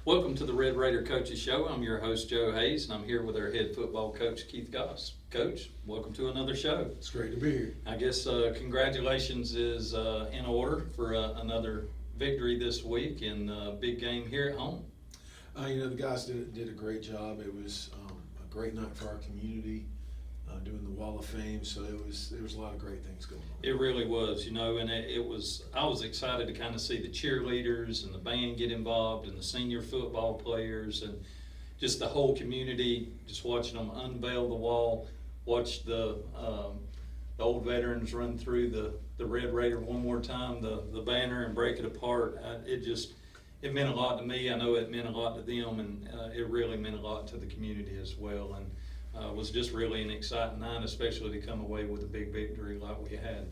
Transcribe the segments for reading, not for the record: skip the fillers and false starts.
Welcome to the Red Raider Coaches Show. I'm your host, Joe Hayes, and I'm here with our head football coach, Keith Goss. Coach, welcome to another show. It's great to be here. I guess congratulations is in order for another victory this week and a big game here at home. The guys did a great job. It was a great night for our community, doing the Wall of Fame. So there was a lot of great things going on. It really was, and I was excited to kind of see the cheerleaders and the band get involved and the senior football players and just the whole community, just watching them unveil the wall, watch the old veterans run through the Red Raider one more time, the banner, and break it apart. It meant a lot to me. I know it meant a lot to them, and it really meant a lot to the community as well. And was just really an exciting night, especially to come away with a big victory like we had.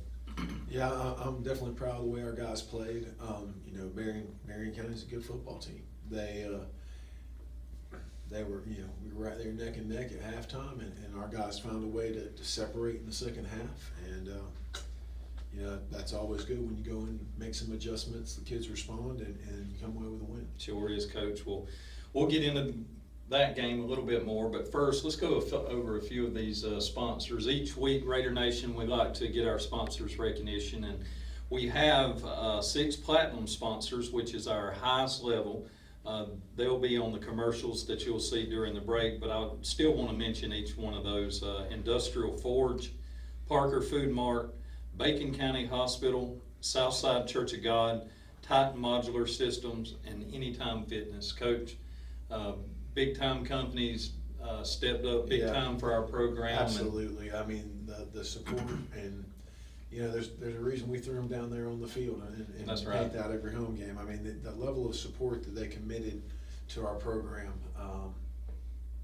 Yeah, I'm definitely proud of the way our guys played. Marion County's a good football team. They were, we were right there neck and neck at halftime, and our guys found a way to separate in the second half. And that's always good when you go and make some adjustments. The kids respond, and you come away with a win. Sure is, Coach. We'll get into that game a little bit more, but first let's go over a few of these sponsors. Each week, Raider Nation, we like to get our sponsors recognition, and we have 6 platinum sponsors, which is our highest level. They'll be on the commercials that you'll see during the break, but I still want to mention each one of those. Industrial Forge, Parker Food Mart, Bacon County Hospital, Southside Church of God, Titan Modular Systems, and Anytime Fitness. Coach, big time companies stepped up big time for our program. Absolutely. I mean, the support, and there's a reason we threw them down there on the field and That's right. paint out every home game. I mean, the level of support that they committed to our program,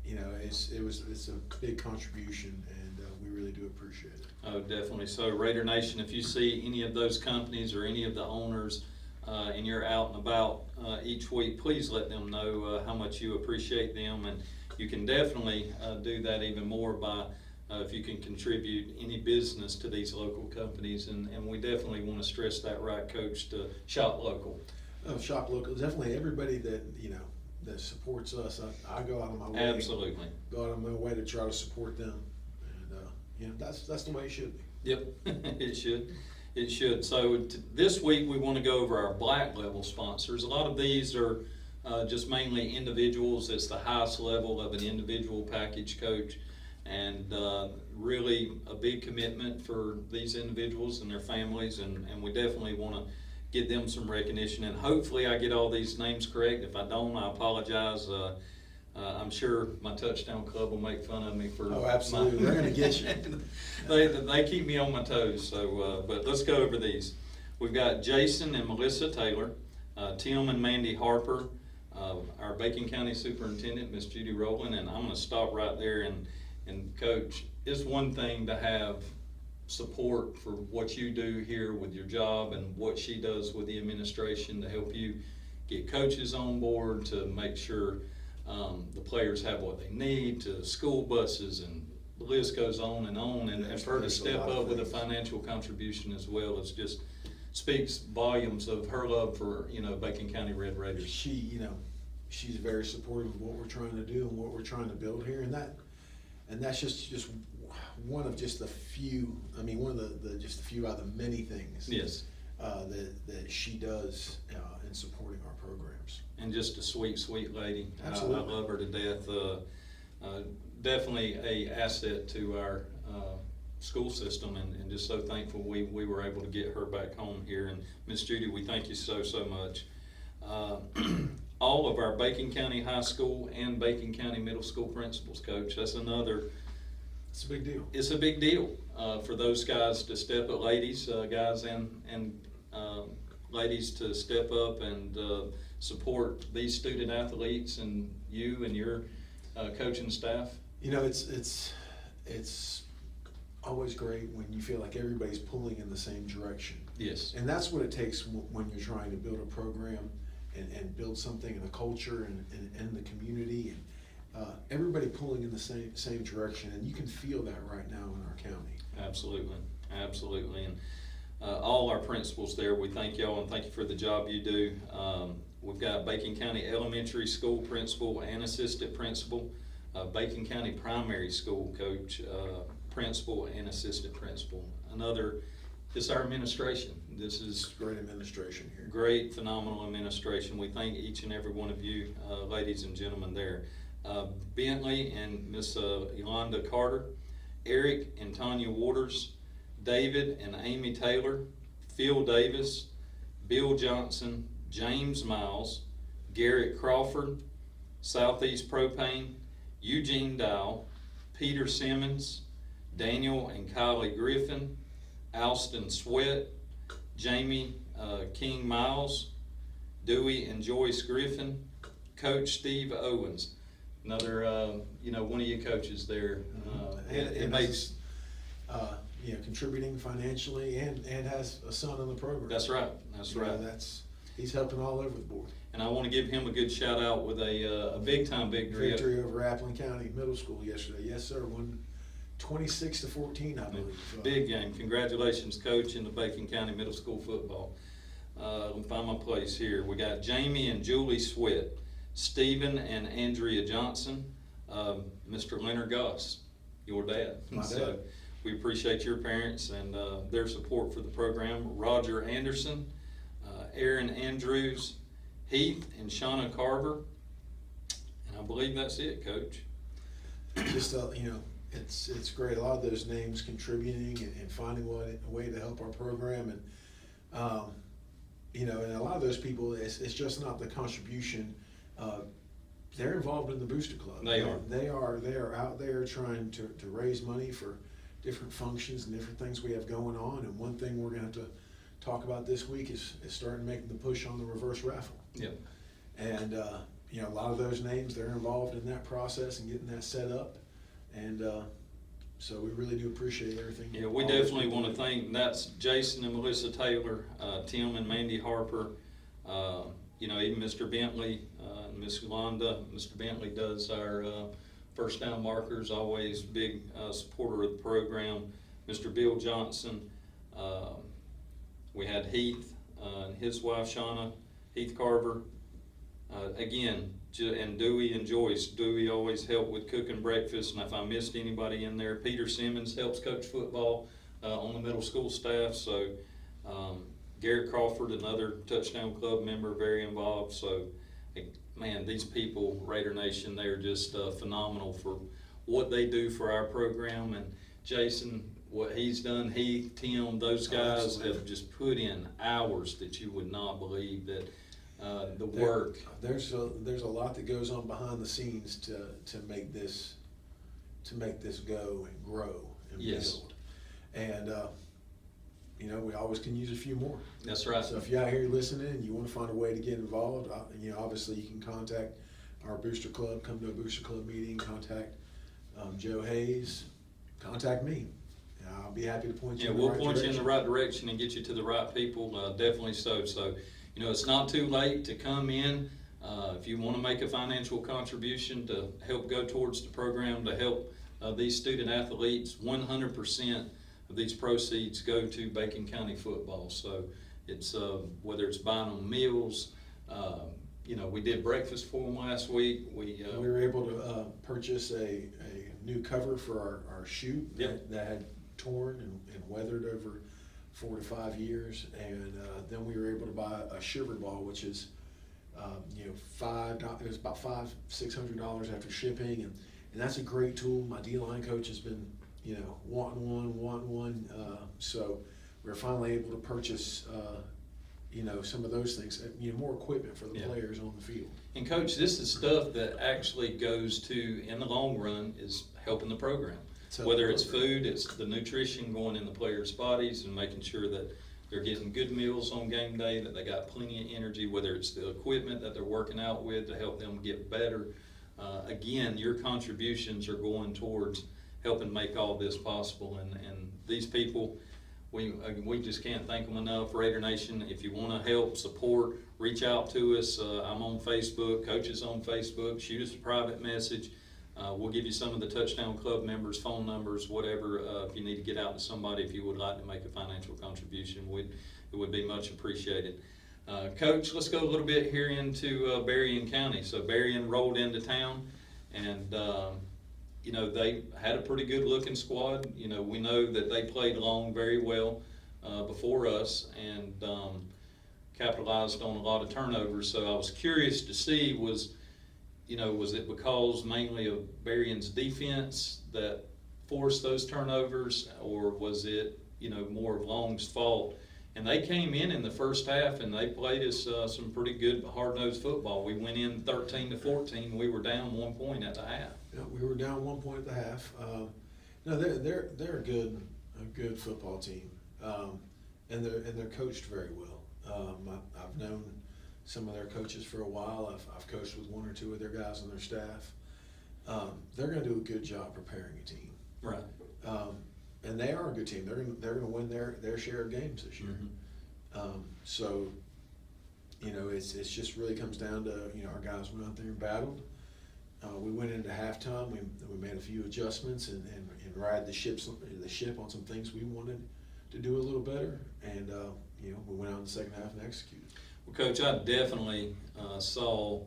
it's a big contribution, and we really do appreciate it. Oh, definitely. So, Raider Nation, if you see any of those companies or any of the owners and you're out and about each week, please let them know how much you appreciate them. And you can definitely do that even more by if you can contribute any business to these local companies. And we definitely want to stress that, right, Coach, to shop local. Shop local. Definitely everybody that supports us. I go out of my way. Absolutely. Go out of my way to try to support them. And that's the way it should be. Yep, it should. It should. So this week we want to go over our black level sponsors. A lot of these are just mainly individuals. It's the highest level of an individual package, Coach, and really a big commitment for these individuals and their families, and we definitely want to get them some recognition, and hopefully I get all these names correct. If I don't, I apologize. I'm sure my touchdown club will make fun of me for. Oh, absolutely. They're going to get you. They keep me on my toes. So, but let's go over these. We've got Jason and Melissa Taylor, Tim and Mandy Harper, our Bacon County Superintendent, Miss Judy Rowland, and I'm going to stop right there and Coach, it's one thing to have support for what you do here with your job and what she does with the administration to help you get coaches on board, to make sure the players have what they need, to school buses, and the list goes on, and for her to step up with a financial contribution as well, it's just speaks volumes of her love for Bacon County Red Raiders. She's very supportive of what we're trying to do and what we're trying to build here, and that's just one of just a few. I mean, one of the just a few out of the many things. Yes. That she does in supporting our programs. And just a sweet, sweet lady. Absolutely. I love her to death. Definitely a asset to our school system, and just so thankful we were able to get her back home here. And Miss Judy, we thank you so much. All of our Bacon County High School and Bacon County Middle School principals, Coach, that's another. It's a big deal. It's a big deal for those guys to step up, ladies, guys and ladies to step up and support these student athletes and you and your coaching staff. It's always great when you feel like everybody's pulling in the same direction. Yes. And that's what it takes when you're trying to build a program and build something in a culture and the community, and everybody pulling in the same direction, and you can feel that right now in our county. Absolutely. And all our principals there. We thank y'all and thank you for the job you do. We've got Bacon County Elementary School principal and assistant principal, Bacon County Primary School coach, principal and assistant principal. It's our administration. This is Great administration here. great, phenomenal administration. We thank each and every one of you, ladies and gentlemen there. Bentley and Miss Yolanda Carter, Eric and Tanya Waters, David and Amy Taylor, Phil Davis, Bill Johnson, James Miles, Garrett Crawford, Southeast Propane, Eugene Dow, Peter Simmons, Daniel and Kylie Griffin, Alston Sweat, Jamie King Miles, Dewey and Joyce Griffin, Coach Steve Owens. Another, one of you coaches there. It makes. Contributing financially and has a son in the program. That's right. That's right. He's helping all over the board. And I want to give him a good shout out with a big time victory. Victory over Appleton County Middle School yesterday. Yes, sir. Won 26-14, I believe. Big game. Congratulations, Coach, in the Bacon County Middle School football. Let me find my place here. We got Jamie and Julie Sweat, Stephen and Andrea Johnson, Mr. Leonard Goss, your dad. My dad. So we appreciate your parents and their support for the program. Roger Anderson, Aaron Andrews, Heath and Shauna Carver, and I believe that's it, Coach. Just it's great. A lot of those names contributing and finding a way to help our program, and and a lot of those people, it's just not the contribution. They're involved in the Booster Club. They are. They are out there trying to raise money for different functions and different things we have going on. And one thing we're going to have to talk about this week is starting making the push on the reverse raffle. Yeah. And a lot of those names, they're involved in that process and getting that set up. And so we really do appreciate everything. Yeah, we definitely want to thank, that's Jason and Melissa Taylor, Tim and Mandy Harper, even Mr. Bentley, Miss Yolanda. Mr. Bentley does our first down markers, always big supporter of the program. Mr. Bill Johnson, we had Heath and his wife Shauna, Heath Carver, and Dewey and Joyce. Dewey always helped with cooking breakfast, and if I missed anybody in there, Peter Simmons helps coach football on the middle school staff. So Garrett Crawford, another Touchdown Club member, very involved. So man, these people, Raider Nation, they're just phenomenal for what they do for our program. And Jason, what he's done, Tim, those guys have just put in hours that you would not believe that the work. There's a lot that goes on behind the scenes to make this go and grow and build. And we always can use a few more. That's right. So if you're out here listening and you want to find a way to get involved, obviously you can contact our Booster Club, come to a Booster Club meeting, contact Joe Hayes, contact me. I'll be happy to point you in the right direction. We'll point you in the right direction and get you to the right people, definitely so. So, it's not too late to come in. If you want to make a financial contribution to help go towards the program, to help these student athletes, 100% of these proceeds go to Bacon County football. So it's whether it's buying them meals, we did breakfast for them last week. We were able to purchase a new cover for our chute that had torn and weathered over 4 to 5 years, and then we were able to buy a shiver ball, which is it was about $500-600 after shipping, and that's a great tool. My D-line coach has been wanting one, so we're finally able to purchase some of those things, more equipment for the players on the field. And Coach, this is stuff that actually goes to, in the long run, is helping the program. Whether it's food, it's the nutrition going in the players' bodies and making sure that they're getting good meals on game day, that they got plenty of energy, whether it's the equipment that they're working out with to help them get better. Again, your contributions are going towards helping make all this possible. And these people, we just can't thank them enough. Raider Nation, if you want to help, support, reach out to us. I'm on Facebook, Coach is on Facebook, shoot us a private message. We'll give you some of the Touchdown Club members' phone numbers, whatever, if you need to get out to somebody, if you would like to make a financial contribution, it would be much appreciated. Coach, let's go a little bit here into Berrien County. So Berrien rolled into town, and you know, they had a pretty good looking squad. You know, we know that they played along very well before us, and capitalized on a lot of turnovers. So I was curious to see, was it because mainly of Berrien's defense that forced those turnovers, or was it, you know, more of Long's fault? And they came in the first half, and they played us some pretty good hard-nosed football. We went in 13-14. We were down 1 point at the half. Yeah, we were down 1 point at the half. No, they're a good football team, and they're coached very well. I've known some of their coaches for a while. I've coached with 1 or 2 of their guys on their staff. They're going to do a good job preparing a team. Right. And they are a good team. They're going to win their share of games this year. Mm-hmm. So, you know, it's just really comes down to, you know, our guys went out there and battled. We went into halftime. We made a few adjustments and ride the ship on some things we wanted to do a little better. And you know, we went out in the second half and executed. Well, Coach, I definitely saw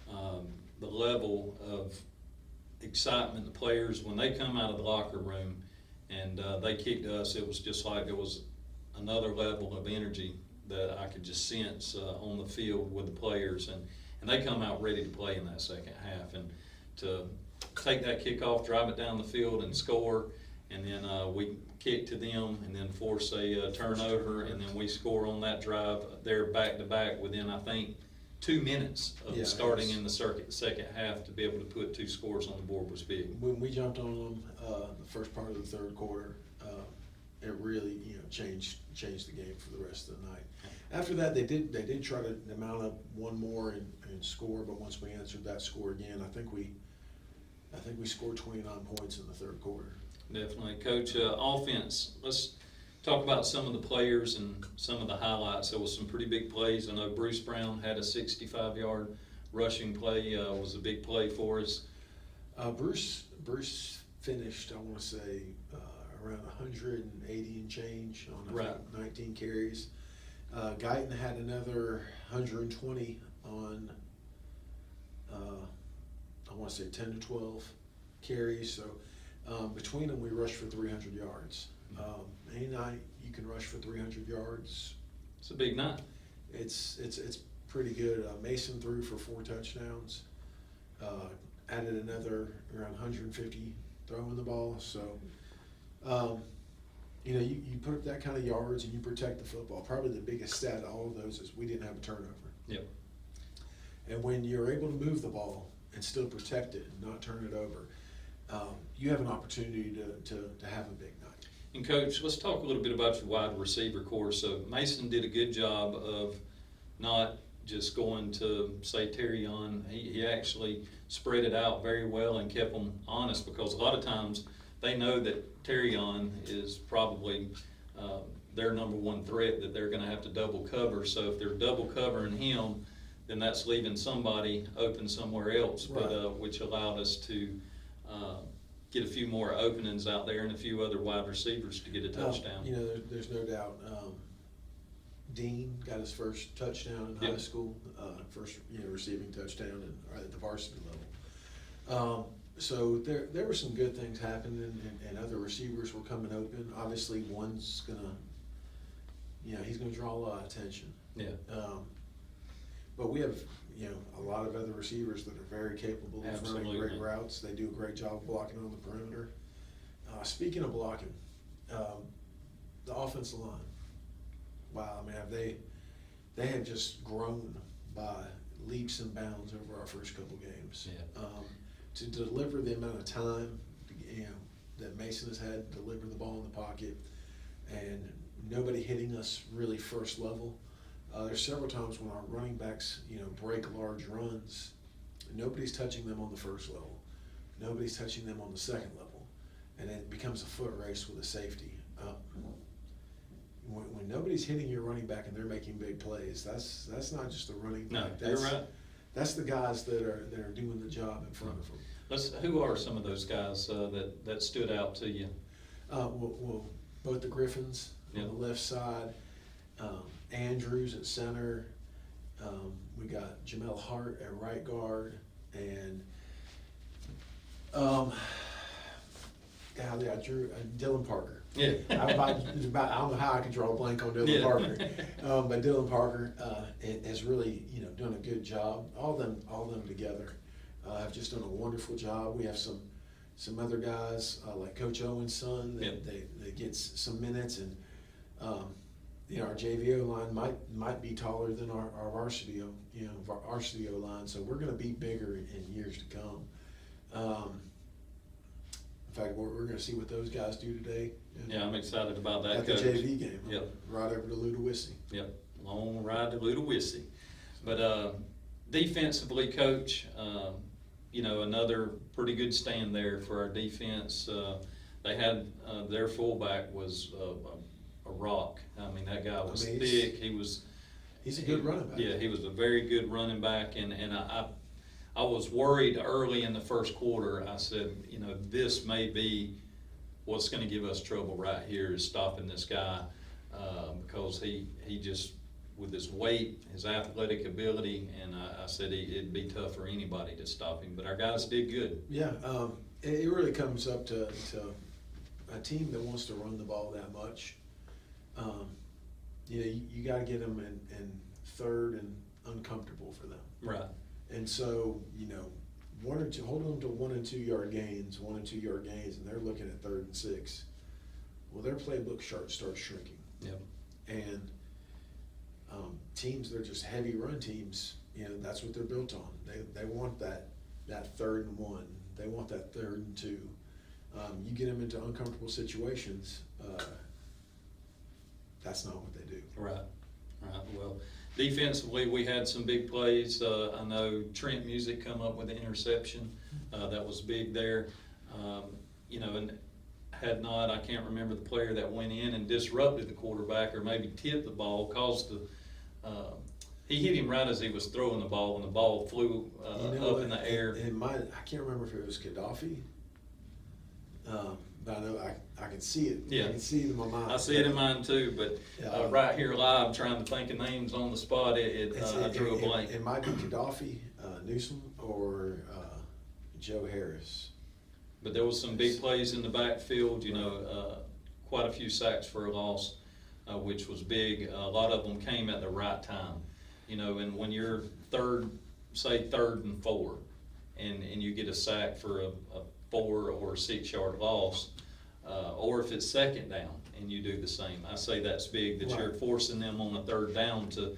the level of excitement the players when they come out of the locker room and they kicked us. It was just like it was another level of energy that I could just sense on the field with the players, and they come out ready to play in that second half, and to take that kickoff, drive it down the field and score, and then we kick to them and then force a turnover, and then we score on that drive. They're back to back within, I think, 2 minutes of starting in the second half. To be able to put 2 scores on the board was big. When we jumped on them the first part of the third quarter, it really, you know, changed the game for the rest of the night. After that, they did try to mount up one more and score, but once we answered that score again, I think we scored 29 points in the third quarter. Definitely. Coach, offense, let's talk about some of the players and some of the highlights. There was some pretty big plays. I know Bruce Brown had a 65-yard rushing play, was a big play for us. Bruce finished, I want to say, around 180 and change on Right. 19 carries. Guyton had another 120 on, I want to say 10 to 12 carries. So between them, we rushed for 300 yards. Any night you can rush for 300 yards. It's a big night. It's pretty good. Mason threw for 4 touchdowns. Added another around 150 throwing the ball. So, you know, you put up that kind of yards and you protect the football. Probably the biggest stat of all of those is we didn't have a turnover. Yep. And when you're able to move the ball and still protect it and not turn it over, you have an opportunity to have a big night. And Coach, let's talk a little bit about your wide receiver corps. So Mason did a good job of not just going to, say, Terrion. He actually spread it out very well and kept them honest, because a lot of times they know that Terrion is probably their number one threat that they're going to have to double cover. So if they're double covering him, then that's leaving somebody open somewhere else. Right. But which allowed us to get a few more openings out there and a few other wide receivers to get a touchdown. You know, there's no doubt. Dean got his first touchdown in high school, first receiving touchdown at the varsity level. So there were some good things happening, and other receivers were coming open. Obviously, one's gonna, he's gonna draw a lot of attention. Yeah. But we have, a lot of other receivers that are very capable of running great routes. They do a great job of blocking on the perimeter. Speaking of blocking, the offensive line. Wow, I mean, they have just grown by leaps and bounds over our first couple games. Yeah. To deliver the amount of time, that Mason has had to deliver the ball in the pocket, and nobody hitting us really first level. There's several times when our running backs, break large runs. Nobody's touching them on the first level. Nobody's touching them on the second level, and it becomes a foot race with a safety. When nobody's hitting your running back and they're making big plays, that's not just the running back. No, you're right. That's the guys that are doing the job in front of them. Who are some of those guys that stood out to you? Well, both the Griffins Yep. on the left side, Andrews at center. We got Jamel Hart at right guard, and Dylan Parker. Yeah. I don't know how I can draw a blank on Dylan Yeah. Parker, but Dylan Parker has really done a good job. All of them together have just done a wonderful job. We have some other guys like Coach Owen's son that that gets some minutes, and our JVO line might be taller than our varsity line, so we're going to be bigger in years to come. In fact, we're going to see what those guys do today. Yeah, I'm excited about that. At the Coach. JV game. Yep. Right over to Ludowici. Yep, long ride to Ludowici. But defensively, Coach, another pretty good stand there for our defense. They had their fullback was a rock. I mean, that guy was thick. He's a good running back. Yeah, he was a very good running back, and I was worried early in the first quarter. I said, this may be what's going to give us trouble right here is stopping this guy because he just, with his weight, his athletic ability, and I said it'd be tough for anybody to stop him. But our guys did good. Yeah, it really comes up to a team that wants to run the ball that much. You got to get them in third and uncomfortable for them. Right. And so, hold them to 1 and 2 yard gains, and they're looking at 3rd and 6. Well, their playbook starts shrinking. Yep. And teams, they're just heavy run teams. That's what they're built on. They want that 3rd and 1. They want that 3rd and 2. You get them into uncomfortable situations. That's not what they do. Right. Well, defensively, we had some big plays. I know Trent Music come up with an interception. That was big there. And had not, I can't remember the player that went in and disrupted the quarterback or maybe tipped the ball, he hit him right as he was throwing the ball, and the ball flew up in the air. I can't remember if it was Gaddafi. But I know I can see it. Yeah. I can see it in my mind. I see it in mine too, but right here live, trying to think of names on the spot, I drew a blank. It might be Gaddafi, Newsom, or Joe Harris. But there was some big plays in the backfield, quite a few sacks for a loss, which was big. A lot of them came at the right time, and when you're third and 4, and you get a sack for a 4 or 6 yard loss, or if it's 2nd down and you do the same. I say that's big, that you're forcing them on a 3rd down to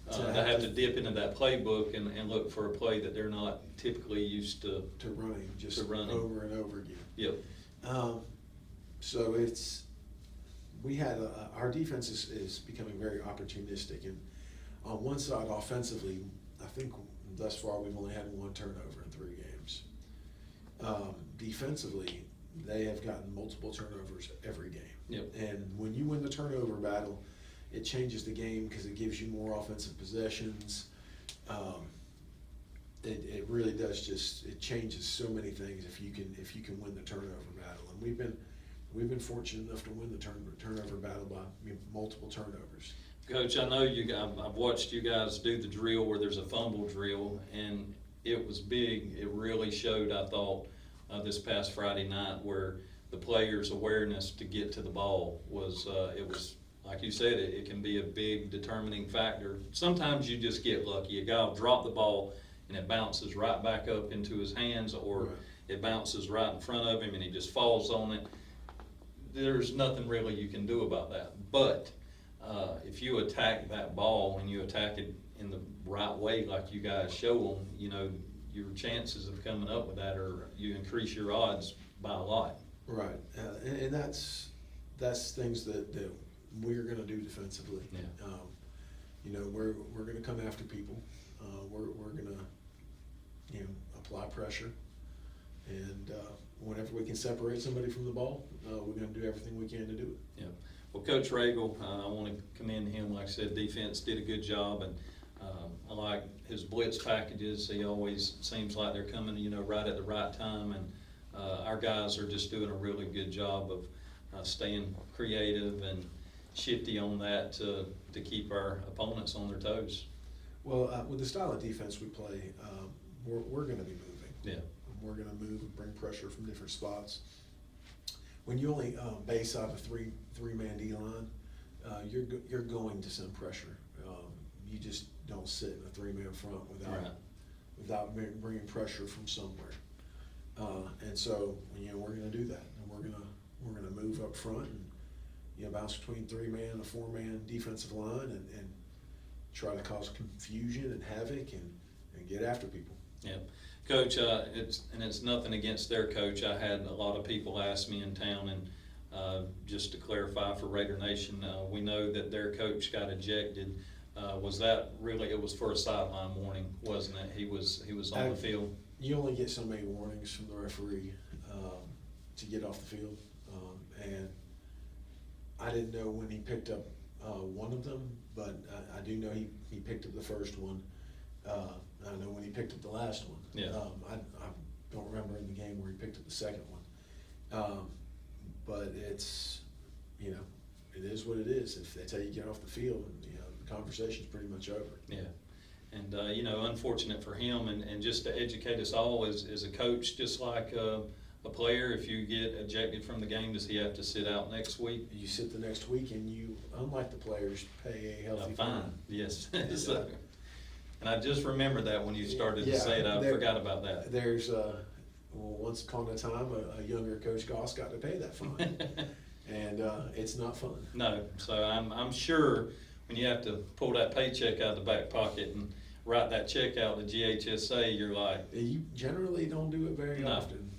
have to dip into that playbook and look for a play that they're not typically used to running, just running over and over again. Yep. So our defense is becoming very opportunistic, and on one side offensively, I think thus far we've only had 1 turnover in 3 games. Defensively, they have gotten multiple turnovers every game. Yep. And when you win the turnover battle, it changes the game because it gives you more offensive possessions. It really does it changes so many things if you can win the turnover battle. And we've been fortunate enough to win the turnover battle by multiple turnovers. Coach, I know I've watched you guys do the drill where there's a fumble drill, and it was big. It really showed, I thought, this past Friday night, where the players' awareness to get to the ball was, like you said, it can be a big determining factor. Sometimes you just get lucky. A guy will drop the ball and it bounces right back up into his hands, or it bounces right in front of him and he just falls on it. There's nothing really you can do about that. But if you attack that ball and you attack it in the right way, like you guys show them, your chances of coming up with that, or you increase your odds by a lot. Right, and that's things that we're going to do defensively. Yeah. We're going to come after people. We're going to apply pressure, and whenever we can separate somebody from the ball, we're going to do everything we can to do it. Yeah. Well, Coach Regal, I want to commend him. Like I said, defense did a good job, and a like his blitz packages. He always seems like they're coming, right at the right time, and our guys are just doing a really good job of staying creative and shifty on that to keep our opponents on their toes. Well, with the style of defense we play, we're going to be moving. Yeah. We're going to move and bring pressure from different spots. When you only base out a three-man D-line, you're going to send pressure. You just don't sit in a three-man front without bringing pressure from somewhere. And so, we're going to do that, and we're going to move up front and bounce between three-man and a four-man defensive line and try to cause confusion and havoc and get after people. Yeah. Coach, it's nothing against their coach. I had a lot of people ask me in town, and just to clarify for Raider Nation, we know that their coach got ejected. Was that really? It was for a sideline warning, wasn't it? He was on the field. You only get so many warnings from the referee to get off the field, and I didn't know when he picked up one of them, but I do know he picked up the first one. I know when he picked up the last one. Yeah. I don't remember in the game where he picked up the second one. But it's, it is what it is. If they tell you get off the field, the conversation's pretty much over. Yeah. And, unfortunate for him, and just to educate us all as a coach, just like a player, if you get ejected from the game, does he have to sit out next week? You sit the next week, and you, unlike the players, pay a healthy fine. Yes. And I just remembered that when you started to say it, I forgot about that. There's, once upon a time, a younger Coach Goss got to pay that fine, and it's not fun. No, so I'm sure when you have to pull that paycheck out of the back pocket and write that check out to GHSA, you're like... You generally don't do it very often.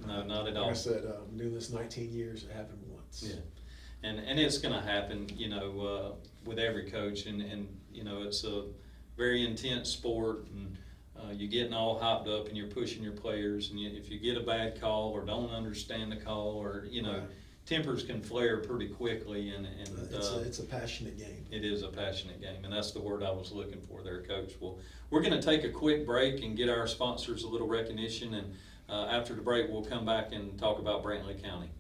No, not at all. Like I said, I've been doing this 19 years, it happened once. Yeah, and it's going to happen, with every coach, and it's a very intense sport, and you're getting all hopped up and you're pushing your players, and if you get a bad call or don't understand the call, or Right. tempers can flare pretty quickly, and it's a passionate game. It is a passionate game, and that's the word I was looking for there, Coach. Well, we're going to take a quick break and get our sponsors a little recognition, and after the break we'll come back and talk about Brantley County.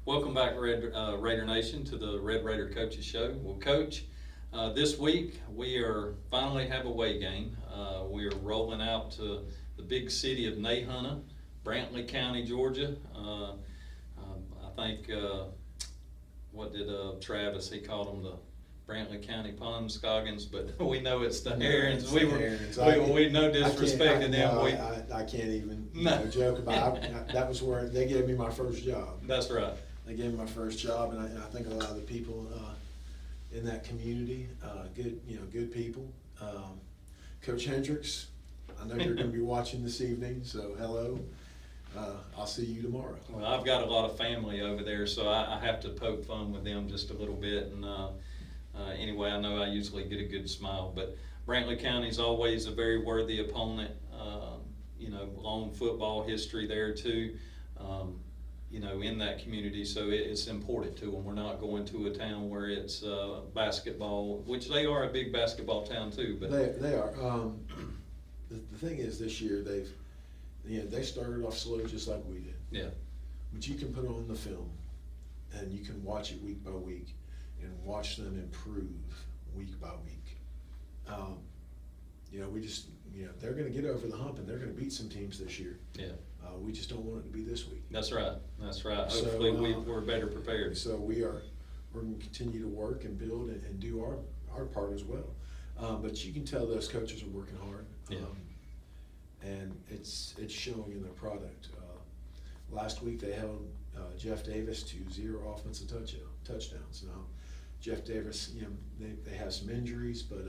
Welcome back, Raider Nation, to the Red Raider Coaches Show. Well, Coach, this week we are finally have a away game. We are rolling out to the big city of Nahunta, Brantley County, Georgia. I think, what did Travis, he called them the Brantley County Scoggins, but we know it's the Herons. We no disrespect to them. I can't even joke about it. That was where they gave me my first job. That's right. They gave me my first job, and I think a lot of the people in that community, good people. Coach Hendricks, I know you're going to be watching this evening, so hello. I'll see you tomorrow. Well, I've got a lot of family over there, so I have to poke fun with them just a little bit. And anyway, I know I usually get a good smile, but Brantley County is always a very worthy opponent. Long football history there too. In that community, so it's important to them. We're not going to a town where it's basketball, which they are a big basketball town too. But they are. The thing is, this year they started off slow just like we did. Yeah. But you can put on the film, and you can watch it week by week, and watch them improve week by week. They're going to get over the hump, and they're going to beat some teams this year. Yeah. We just don't want it to be this week. That's right. So, Hopefully we're better prepared. So we're going to continue to work and build and do our part as well. But you can tell those coaches are working hard. Yeah. And it's showing in their product. Last week they held Jeff Davis to 0 offensive touchdowns. Now, Jeff Davis, they have some injuries, but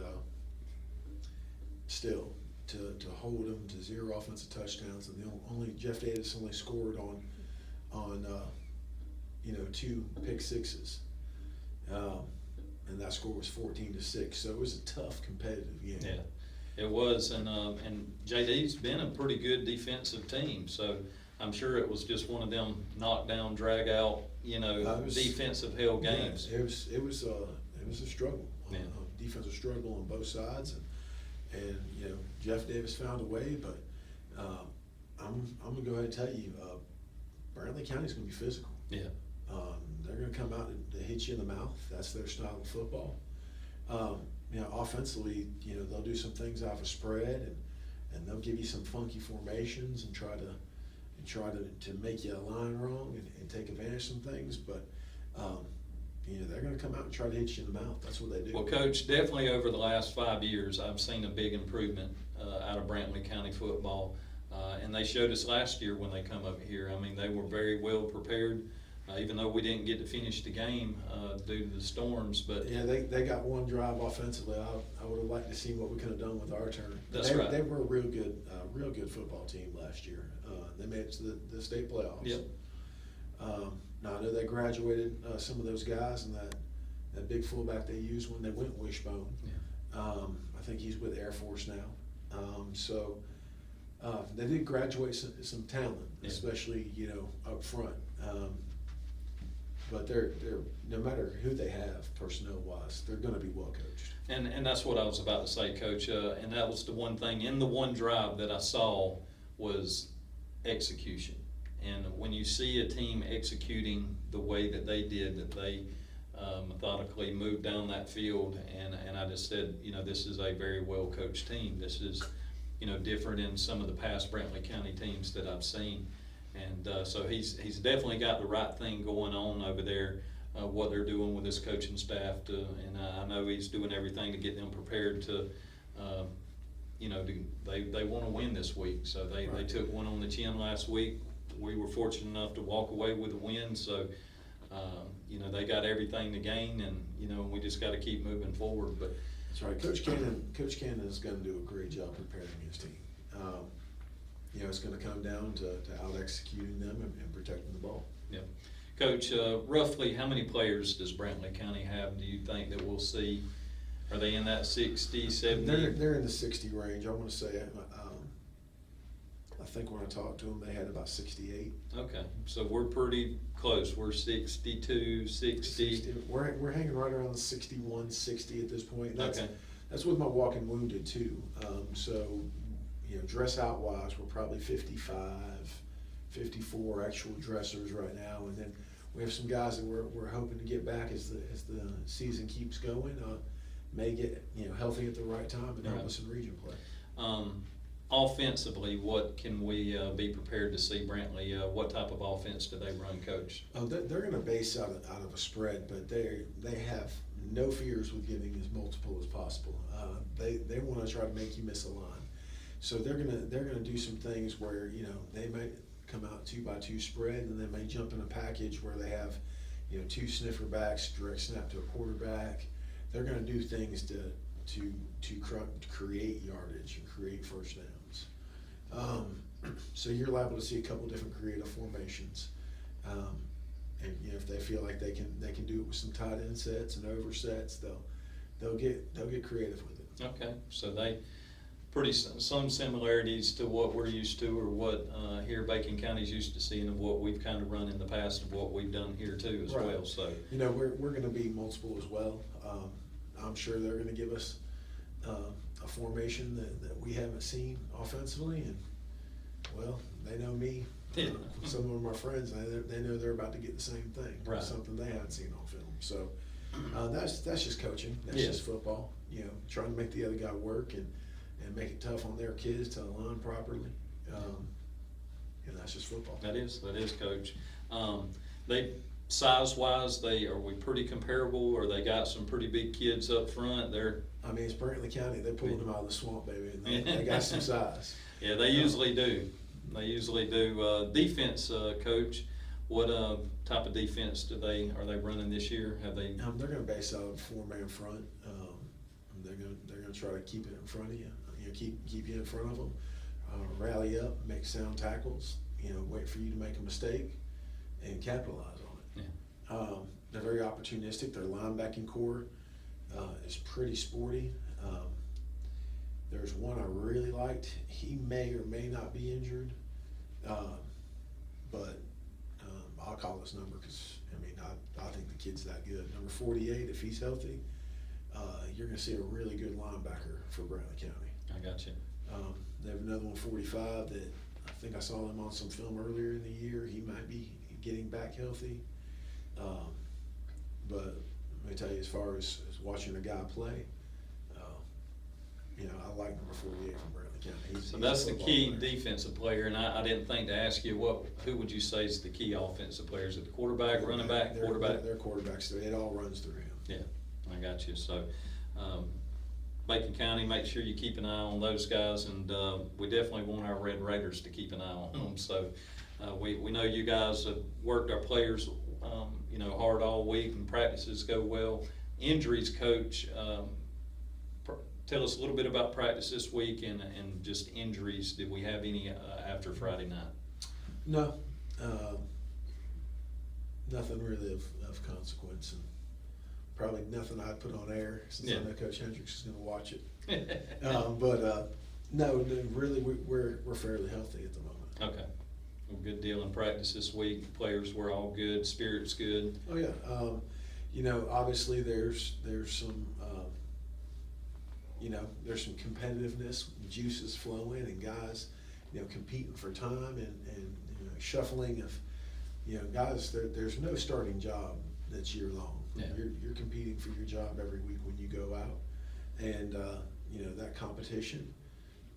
still, to hold him to 0 offensive touchdowns, and Jeff Davis only scored on 2 pick sixes, and and that score was 14-6. So it was a tough, competitive game. Yeah, it was, and JD's been a pretty good defensive team, so I'm sure it was just one of them knockdown, drag out, defensive hell games. Yeah, it was a struggle, Yeah. Defensive struggle on both sides, and Jeff Davis found a way, but I'm gonna go ahead and tell you, Brantley County's gonna be physical. Yeah. They're gonna come out to hit you in the mouth. That's their style of football. Offensively, they'll do some things off a spread, and they'll give you some funky formations and try to make you align wrong and take advantage of some things. But they're going to come out and try to hit you in the mouth. That's what they do. Well, Coach, definitely over the last 5 years, I've seen a big improvement out of Brantley County football, and they showed us last year when they come over here. I mean, they were very well prepared. Even though we didn't get to finish the game due to the storms, but yeah, they got one drive offensively. I would have liked to see what we could have done with our turn. That's right. They were a real good football team last year. They made it to the state playoffs. Yep. Now I know they graduated some of those guys, and that big fullback they used when they went Wishbone. Yeah. I think he's with Air Force now. So they did graduate some talent, Yeah. especially up front. But they're no matter who they have personnel wise, they're going to be well coached. And that's what I was about to say, Coach. And that was the one thing in the one drive that I saw was execution. And when you see a team executing the way that they did, that they methodically moved down that field, and I just said, this is a very well coached team. This is, different in some of the past Brantley County teams that I've seen. And so he's definitely got the right thing going on over there, what they're doing with his coaching staff, and I know he's doing everything to get them prepared to, they want to win this week. So they took one on the chin last week. We were fortunate enough to walk away with a win. So, they got everything to gain, and, we just got to keep moving forward. But that's right. Coach Cannon is going to do a great job preparing his team. It's going to come down to out executing them and protecting the ball. Yeah. Coach, roughly how many players does Brantley County have, do you think, that we'll see? Are they in that 60, 70? They're in the 60 range. I want to say, I think when I talked to them, they had about 68. Okay, so we're pretty close. We're 62, 60. We're hanging right around the 61, 60 at this point. Okay. That's with my walking wounded too. So, dress out wise, we're probably 55, 54 actual dressers right now, and then we have some guys that we're hoping to get back as the season keeps going. May get healthy at the right time and help us in region play. Offensively, what can we be prepared to see Brantley? What type of offense do they run, Coach? They're going to base out of a spread, but they have no fears with giving as multiple as possible. They want to try to make you miss a line. So they're gonna do some things where they might come out 2-by-2 spread, and they may jump in a package where they have 2 sniffer backs, direct snap to a quarterback. They're gonna do things to create yardage and create first downs. So you're liable to see a couple different creative formations, and if they feel like they can do it with some tight end sets and over sets, they'll get creative with it. Okay, so they. Some similarities to what we're used to, or what here Bacon County's used to seeing, of what we've kind of run in the past, of what we've done here too as right. well. So we're going to be multiple as well. I'm sure they're going to give us a formation that we haven't seen offensively, and they know me. Yeah. Some of them are friends. They know they're about to get the same thing, right. Something they haven't seen on film. So that's just coaching. That's just football. Trying to make the other guy work and make it tough on their kids to align properly. And that's just football. That is, Coach. They size-wise, are we pretty comparable, or they got some pretty big kids up front? It's Brantley County. They pulled them out of the swamp, baby, and they got some size. Yeah, they usually do. Defense, Coach. What type of defense are they running this year? Have they? They're going to base out of a 4-man front. They're going to try to keep it in front of you. Keep you in front of them. Rally up, make sound tackles. Wait for you to make a mistake, and capitalize on it. Yeah. They're very opportunistic. Their linebacking core is pretty sporty. There's one I really liked. He may or may not be injured, but I'll call his number because I think the kid's that good. Number 48, if he's healthy, you're going to see a really good linebacker for Brantley County. I got you. They have another one, 45, that I think I saw him on some film earlier in the year. He might be getting back healthy. But let me tell you, as far as watching a guy play, I like number 48 from Brantley County. So he's that's a the football key player. defensive player, and I didn't think to ask you, who would you say is the key offensive player? Is it the quarterback, running back, quarterback? They're quarterbacks. It all runs through him. Yeah, I got you. So, Bacon County, make sure you keep an eye on those guys, and we definitely want our Red Raiders to keep an eye on them. So, we know you guys have worked our players, hard all week, and practices go well. Injuries, Coach, tell us a little bit about practice this week and just injuries. Did we have any after Friday night? No, nothing really of consequence, and probably nothing I'd put on air since I know Coach Hendricks is going to watch it. No, really, we're fairly healthy at the moment. Okay. Well, good deal in practice this week. Players were all good. Spirits good. Oh yeah. Obviously there's some. There's some competitiveness, juices flowing, and guys, competing for time and shuffling of, guys. There's no starting job that's year long. Yeah. You're competing for your job every week when you go out, and that competition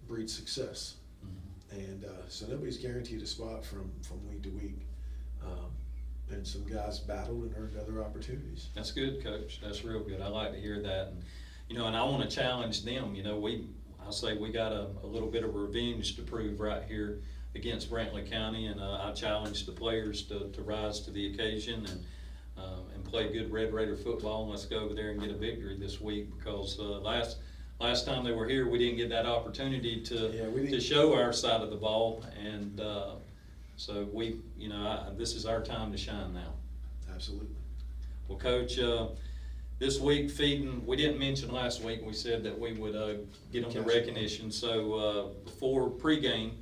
breeds success. Mm-hmm. And so nobody's guaranteed a spot from week to week. And some guys battled and earned other opportunities. That's good, Coach. That's real good. I like to hear that. And I want to challenge them. I say we got a little bit of revenge to prove right here against Brantley County, and I challenge the players to rise to the occasion and play good Red Raider football. And let's go over there and get a victory this week, because last time they were here, we didn't get that opportunity to show our side of the ball, and so this is our time to shine now. Absolutely. Well, Coach, this week feeding, we didn't mention last week, we said that we would get them the recognition. So before pregame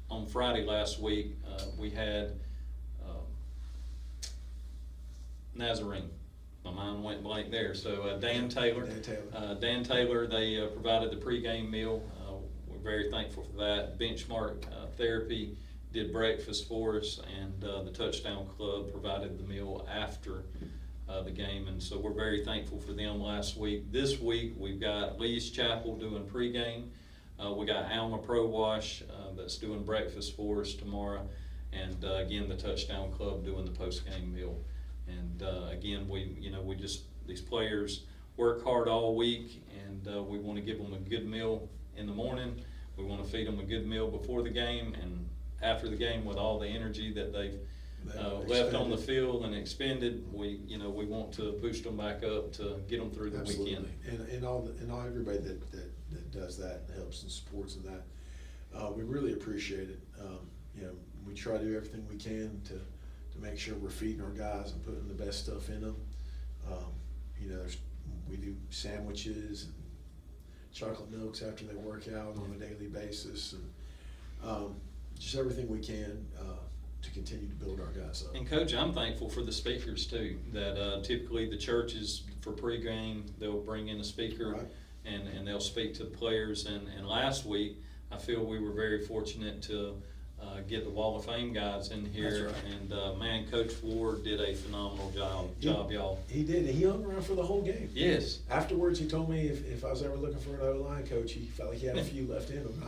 on Friday last week, we had Nazarene. My mind went blank there. So Dan Taylor, they provided the pregame meal. We're very thankful for that. Benchmark Therapy did breakfast for us, and the Touchdown Club provided the meal after the game, and so we're very thankful for them last week. This week we've got Lee's Chapel doing pregame. We got Alma Pro Wash that's doing breakfast for us tomorrow, and again the Touchdown Club doing the postgame meal. And again, these players work hard all week, and we want to give them a good meal in the morning. We want to feed them a good meal before the game and after the game with all the energy that they've left on the field and expended. We want to boost them back up to get them through the weekend. And everybody that does that and helps and supports in that, we really appreciate it. We try to do everything we can to make sure we're feeding our guys and putting the best stuff in them. We do sandwiches and chocolate milks after they work out on a daily basis, and just everything we can to continue to build our guys up. And Coach, I'm thankful for the speakers too, that typically the churches for pregame, they'll bring in a speaker, right, and they'll speak to the players. And last week, I feel we were very fortunate to get the Wall of Fame guys in here. That's right. And Coach Ward did a phenomenal job, y'all. He did. He hung around for the whole game. Yes. Afterwards, he told me if I was ever looking for an O-line coach, he felt like he had a few left in him.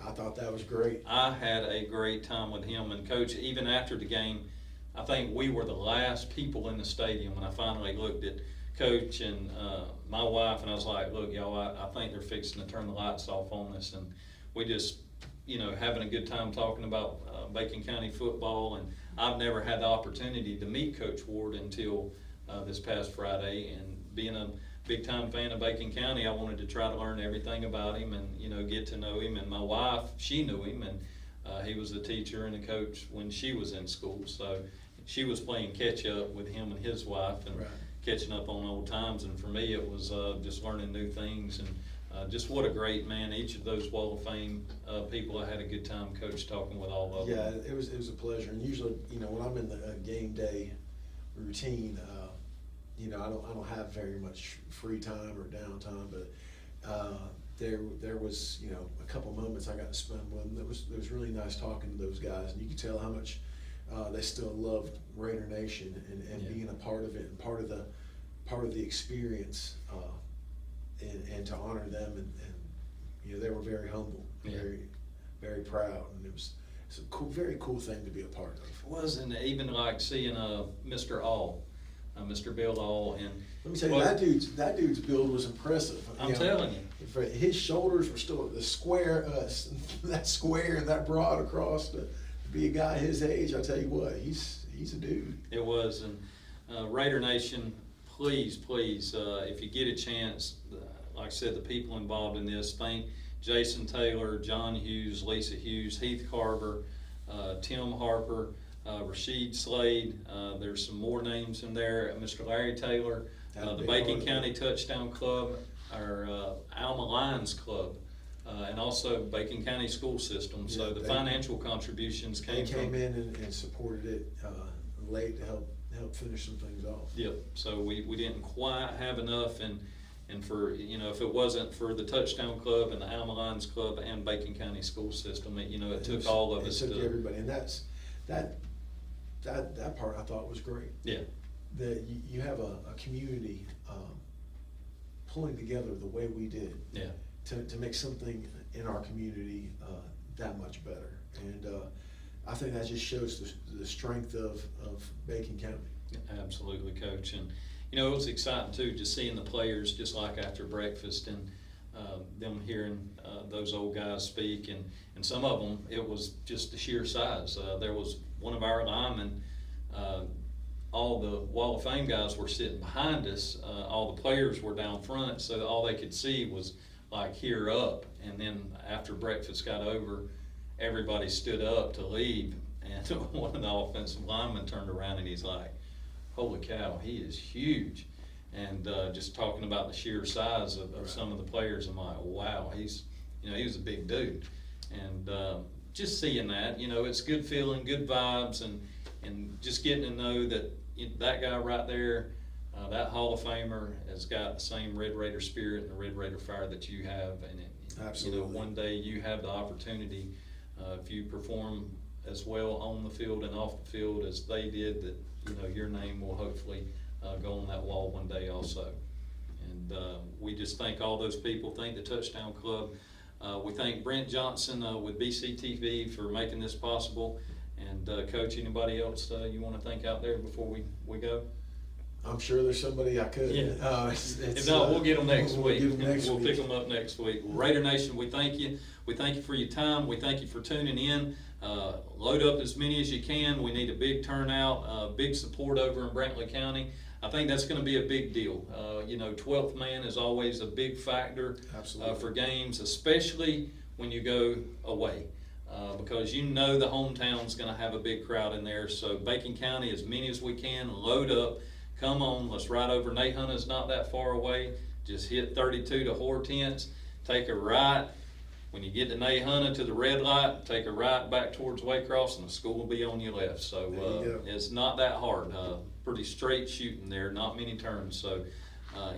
I thought that was great. I had a great time with him, and Coach, even after the game, I think we were the last people in the stadium when I finally looked at Coach and my wife, and I was like, look, y'all, I think they're fixing to turn the lights off on us. And we just, having a good time talking about Bacon County football. And I've never had the opportunity to meet Coach Ward until this past Friday. And being a big-time fan of Bacon County, I wanted to try to learn everything about him and, get to know him. And my wife, she knew him, and he was a teacher and a coach when she was in school. So she was playing catch-up with him and his wife. And, right, catching up on old times. And for me, it was just learning new things, and just what a great man. Each of those Wall of Fame people, I had a good time, Coach, talking with all of them. Yeah, it was a pleasure. And usually, when I'm in the game day routine, I don't have very much free time or downtime, but there was a couple moments I got to spend with them. It was really nice talking to those guys, and you could tell how much they still loved Raider Nation and being a part of it and part of the experience, and to honor them, and they were very humble, very, very proud, and it's a very cool thing to be a part of. It was, and even like seeing Mr. All. Mr. Bill All, and let me tell you, that dude's build was impressive. I'm telling you, his shoulders were still the square, that square and that broad across to be a guy his age. I tell you what, he's a dude. It was, and Raider Nation, please, if you get a chance, like I said, the people involved in this, thank Jason Taylor, John Hughes, Lisa Hughes, Heath Carver, Tim Harper, Rasheed Slade, there's some more names in there, Mr. Larry Taylor, the Bacon County Touchdown Club, our Alma Lions Club, and also Bacon County School System. Yeah, so the financial contributions came in and supported it late to help finish some things off. Yep. So we didn't quite have enough, and for if it wasn't for the Touchdown Club and the Alma Lions Club and Bacon County School System, it took all of us. It took everybody, and that part I thought was great. Yeah. That you have a community pulling together the way we did. Yeah. To make something in our community that much better, and I think that just shows the strength of Bacon County. Absolutely, Coach, and it was exciting too, just seeing the players just like after breakfast and them hearing those old guys speak, and some of them, it was just the sheer size. There was one of our linemen, all the Wall of Fame guys were sitting behind us, all the players were down front, so all they could see was like here up, and then after breakfast got over, everybody stood up to leave, and one of the offensive linemen turned around and he's like, holy cow, he is huge. And just talking about the sheer size of some of the players, I'm like, wow, he was a big dude. And just seeing that, it's good feeling, good vibes, and just getting to know that that guy right there, that Hall of Famer, has got the same Red Raider spirit and the Red Raider fire that you have. And absolutely, one day you have the opportunity, if you perform as well on the field and off the field as they did, that your name will hopefully go on that wall one day also. And we just thank all those people. Thank the Touchdown Club. We thank Brent Johnson with BCTV for making this possible. And Coach, anybody else you want to thank out there before we go? I'm sure there's somebody I could. Yeah. If not, we'll get them next week. We'll pick them up next week. Raider Nation, we thank you. We thank you for your time. We thank you for tuning in. Load up as many as you can. We need a big turnout, big support over in Brantley County. I think that's going to be a big deal. 12th man is always a big factor for games, especially when you go away. Because the hometown's going to have a big crowd in there. So Bacon County, as many as we can, load up. Come on, let's ride over. Nahunta's not that far away. Just hit 32 to Hortense, take a right. When you get to Nahunta to the red light, take a right back towards Waycross, and the school will be on your left. So it's not that hard. Pretty straight shooting there, not many turns. So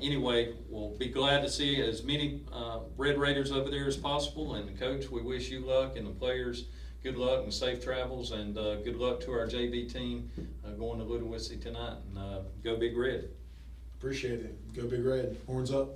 anyway, we'll be glad to see as many Red Raiders over there as possible. And Coach, we wish you luck, and the players good luck and safe travels, and good luck to our JV team going to Ludowici tonight. And go Big Red. Appreciate it. Go Big Red. Horns up.